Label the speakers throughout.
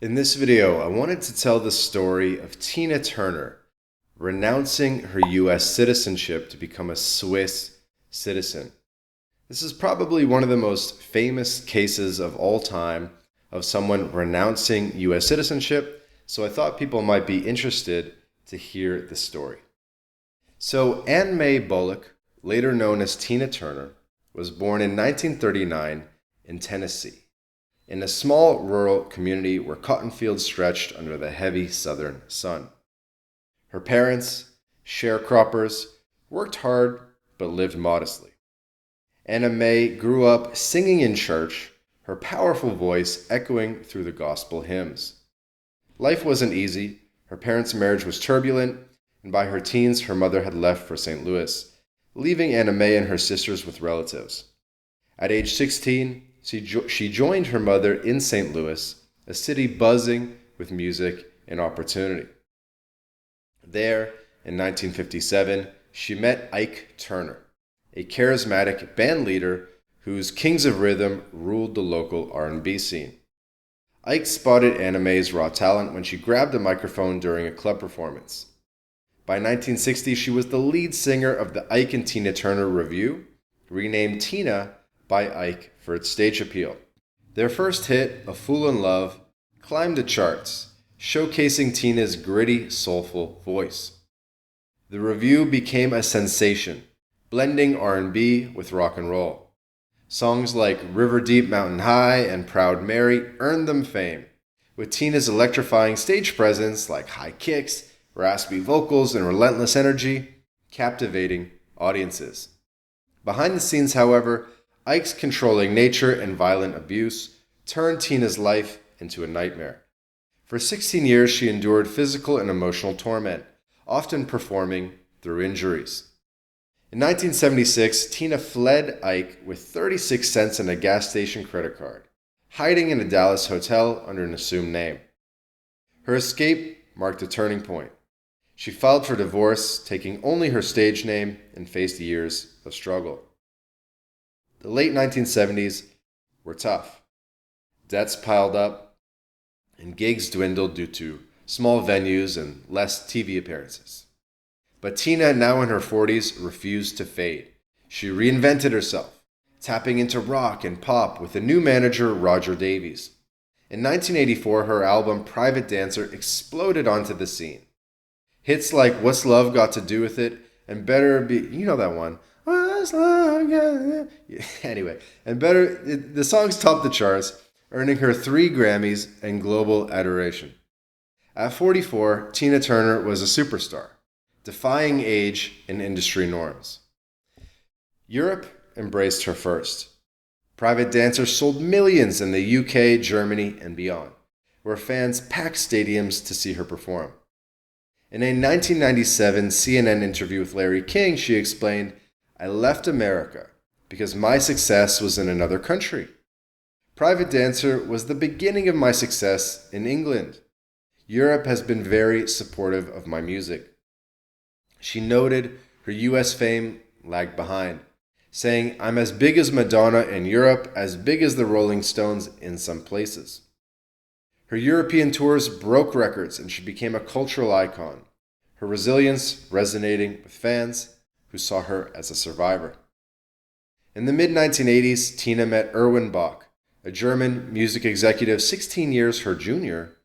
Speaker 1: In this video, I wanted to tell the story of Tina Turner renouncing her US citizenship to become a Swiss citizen. This is probably one of the most famous cases of all time of someone renouncing US citizenship, so I thought people might be interested to hear the story. So Anne Mae Bullock, later known as Tina Turner, was born in 1939 in Tennessee, in a small rural community where cotton fields stretched under the heavy southern sun. Her parents, sharecroppers, worked hard but lived modestly. Anna Mae grew up singing in church, her powerful voice echoing through the gospel hymns. Life wasn't easy. Her parents' marriage was turbulent, and by her teens, her mother had left for St. Louis, leaving Anna Mae and her sisters with relatives. At age 16, she joined her mother in St. Louis, a city buzzing with music and opportunity. There, in 1957, she met Ike Turner, a charismatic band leader whose Kings of Rhythm ruled the local R&B scene. Ike spotted Anna Mae's raw talent when she grabbed a microphone during a club performance. By 1960, she was the lead singer of the Ike and Tina Turner Revue, renamed Tina by Ike for its stage appeal. Their first hit, A Fool in Love, climbed the charts, showcasing Tina's gritty, soulful voice. The Revue became a sensation, blending R&B with rock and roll. Songs like River Deep Mountain High and Proud Mary earned them fame, with Tina's electrifying stage presence like high kicks, raspy vocals, and relentless energy captivating audiences. Behind the scenes, however, Ike's controlling nature and violent abuse turned Tina's life into a nightmare. For 16 years, she endured physical and emotional torment, often performing through injuries. In 1976, Tina fled Ike with 36 cents and a gas station credit card, hiding in a Dallas hotel under an assumed name. Her escape marked a turning point. She filed for divorce, taking only her stage name, and faced years of struggle. The late 1970s were tough. Debts piled up, and gigs dwindled due to small venues and less TV appearances. But Tina, now in her 40s, refused to fade. She reinvented herself, tapping into rock and pop with a new manager, Roger Davies. In 1984, her album Private Dancer exploded onto the scene. Hits like What's Love Got to Do With It and Better Be, you know that one. What's Love Got to Do? Anyway, the songs topped the charts, earning her 3 Grammys and global adoration. At 44, Tina Turner was a superstar, defying age and industry norms. Europe embraced her first. Private Dancer sold millions in the UK, Germany, and beyond, where fans packed stadiums to see her perform. In a 1997 CNN interview with Larry King, she explained, "I left America because my success was in another country. Private Dancer was the beginning of my success in England. Europe has been very supportive of my music." She noted her US fame lagged behind, saying, "I'm as big as Madonna in Europe, as big as the Rolling Stones in some places." Her European tours broke records and she became a cultural icon, her resilience resonating with fans who saw her as a survivor. In the mid-1980s, Tina met Erwin Bach, a German music executive 16 years her junior,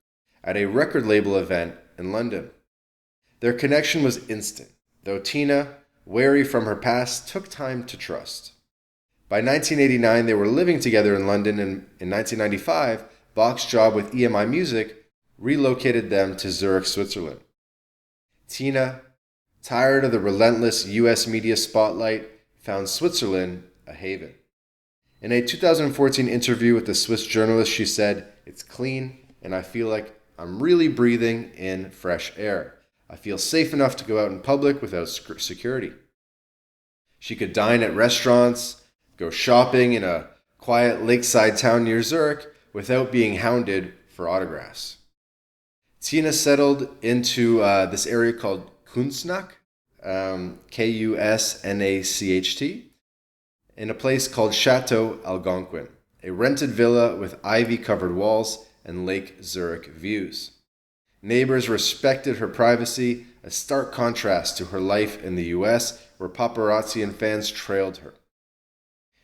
Speaker 1: at a record label event in London. Their connection was instant, though Tina, wary from her past, took time to trust. By 1989, they were living together in London, and in 1995, Bach's job with EMI Music relocated them to Zurich, Switzerland. Tina, tired of the relentless US media spotlight, found Switzerland a haven. In a 2014 interview with a Swiss journalist, she said, "It's clean, and I feel like I'm really breathing in fresh air. I feel safe enough to go out in public without security." She could dine at restaurants, go shopping in a quiet lakeside town near Zurich without being hounded for autographs. Tina settled into this area called Kunstnacht, Kusnacht, in a place called Chateau Algonquin, a rented villa with ivy-covered walls and Lake Zurich views. Neighbors respected her privacy, a stark contrast to her life in the US, where paparazzi and fans trailed her.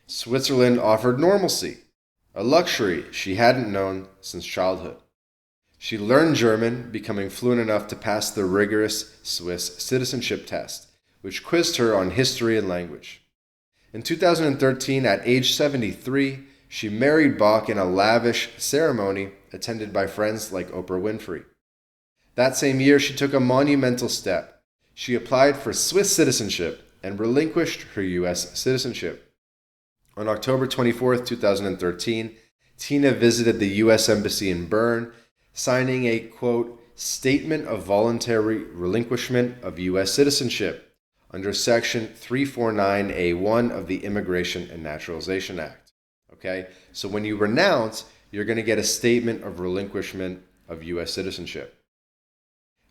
Speaker 1: Switzerland offered normalcy, a luxury she hadn't known since childhood. She learned German, becoming fluent enough to pass the rigorous Swiss citizenship test, which quizzed her on history and language. In 2013, at age 73, she married Bach in a lavish ceremony attended by friends like Oprah Winfrey. That same year, she took a monumental step. She applied for Swiss citizenship and relinquished her U.S. citizenship. On October 24, 2013, Tina visited the U.S. Embassy in Bern, signing a, quote, statement of voluntary relinquishment of U.S. citizenship under Section 349A1 of the Immigration and Naturalization Act. Okay? So when you renounce, you're going to get a statement of relinquishment of U.S. citizenship.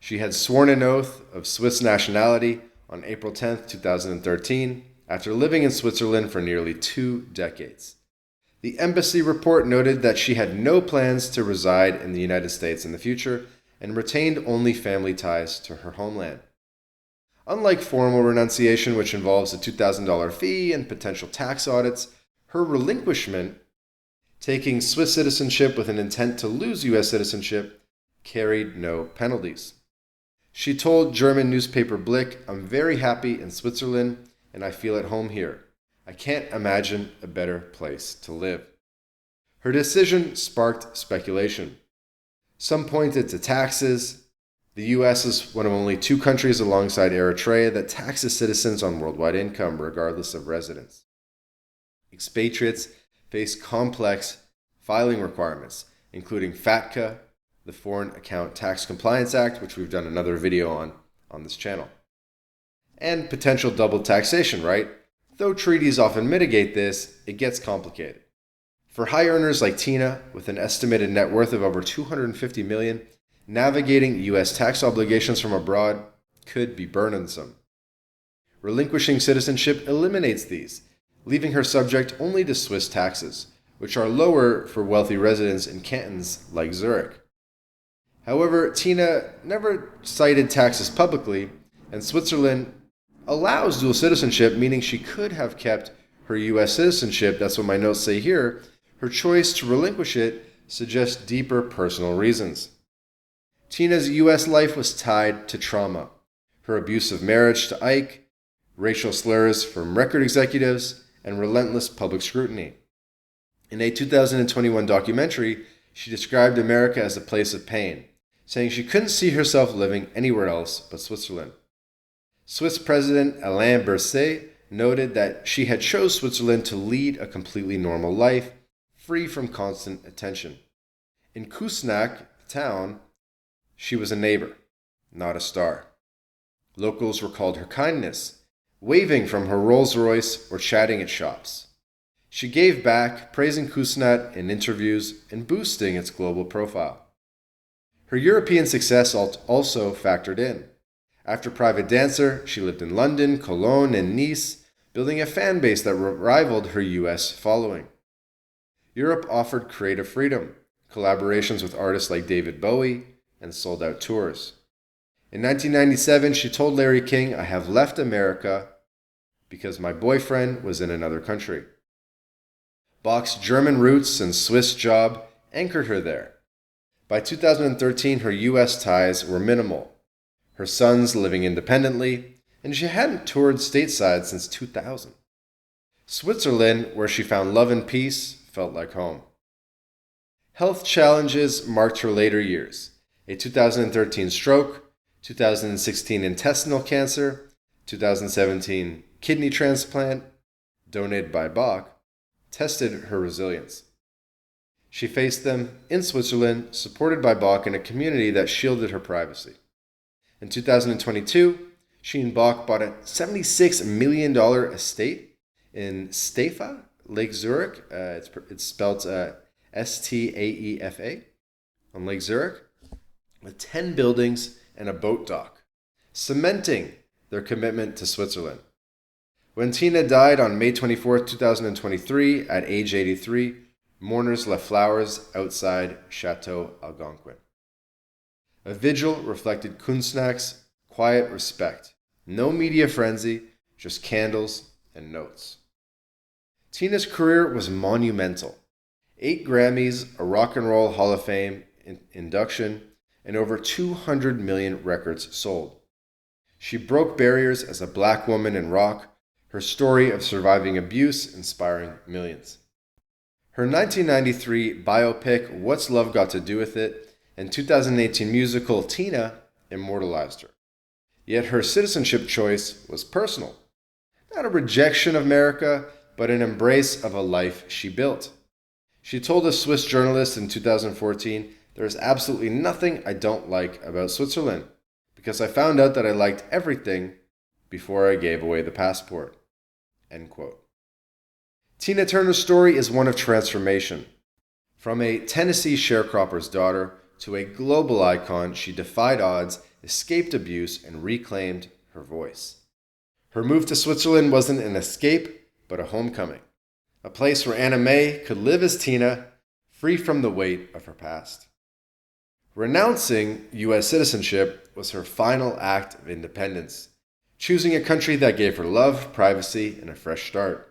Speaker 1: She had sworn an oath of Swiss nationality on April 10, 2013, after living in Switzerland for nearly 2 decades. The embassy report noted that she had no plans to reside in the United States in the future and retained only family ties to her homeland. Unlike formal renunciation, which involves a $2,000 fee and potential tax audits, her relinquishment, taking Swiss citizenship with an intent to lose U.S. citizenship, carried no penalties. She told German newspaper Blick, "I'm very happy in Switzerland and I feel at home here. I can't imagine a better place to live." Her decision sparked speculation. Some pointed to taxes. The U.S. is one of only 2 countries alongside Eritrea that taxes citizens on worldwide income regardless of residence. Expatriates face complex filing requirements, including FATCA, the Foreign Account Tax Compliance Act, which we've done another video on this channel. And potential double taxation, right? Though treaties often mitigate this, it gets complicated. For high earners like Tina, with an estimated net worth of over $250 million, navigating U.S. tax obligations from abroad could be burdensome. Relinquishing citizenship eliminates these, leaving her subject only to Swiss taxes, which are lower for wealthy residents in cantons like Zurich. However, Tina never cited taxes publicly, and Switzerland allows dual citizenship, meaning she could have kept her U.S. citizenship. That's what my notes say here. Her choice to relinquish it suggests deeper personal reasons. Tina's U.S. life was tied to trauma. Her abusive marriage to Ike, racial slurs from record executives, and relentless public scrutiny. In a 2021 documentary, she described America as a place of pain, saying she couldn't see herself living anywhere else but Switzerland. Swiss President Alain Berset noted that she had chose Switzerland to lead a completely normal life, free from constant attention. In Küsnacht, the town, she was a neighbor, not a star. Locals recalled her kindness, waving from her Rolls-Royce or chatting at shops. She gave back, praising Küsnacht in interviews and boosting its global profile. Her European success also factored in. After private dancer, she lived in London, Cologne, and Nice, building a fan base that rivaled her U.S. following. Europe offered creative freedom, collaborations with artists like David Bowie, and sold-out tours. In 1997, she told Larry King, "I have left America because my boyfriend was in another country." Bach's German roots and Swiss job anchored her there. By 2013, her U.S. ties were minimal, her sons living independently, and she hadn't toured stateside since 2000. Switzerland, where she found love and peace, felt like home. Health challenges marked her later years. A 2013 stroke, 2016 intestinal cancer, 2017 kidney transplant, donated by Bach, tested her resilience. She faced them in Switzerland, supported by Bach in a community that shielded her privacy. In 2022, she and Bach bought a $76 million estate in Staefa, Lake Zurich. It's spelled Staefa, on Lake Zurich, with 10 buildings and a boat dock, cementing their commitment to Switzerland. When Tina died on May 24, 2023, at age 83, mourners left flowers outside Chateau Algonquin. A vigil reflected Kunstnacht's quiet respect. No media frenzy, just candles and notes. Tina's career was monumental. 8 Grammys, a Rock and Roll Hall of Fame induction, and over 200 million records sold. She broke barriers as a black woman in rock, her story of surviving abuse inspiring millions. Her 1993 biopic, What's Love Got to Do With It, and 2018 musical, Tina, immortalized her. Yet her citizenship choice was personal. Not a rejection of America, but an embrace of a life she built. She told a Swiss journalist in 2014, "There is absolutely nothing I don't like about Switzerland, because I found out that I liked everything before I gave away the passport." End quote. Tina Turner's story is one of transformation. From a Tennessee sharecropper's daughter to a global icon, she defied odds, escaped abuse, and reclaimed her voice. Her move to Switzerland wasn't an escape, but a homecoming. A place where Anna May could live as Tina, free from the weight of her past. Renouncing U.S. citizenship was her final act of independence, choosing a country that gave her love, privacy, and a fresh start.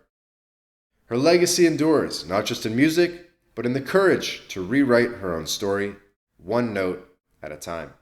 Speaker 1: Her legacy endures, not just in music, but in the courage to rewrite her own story, one note at a time.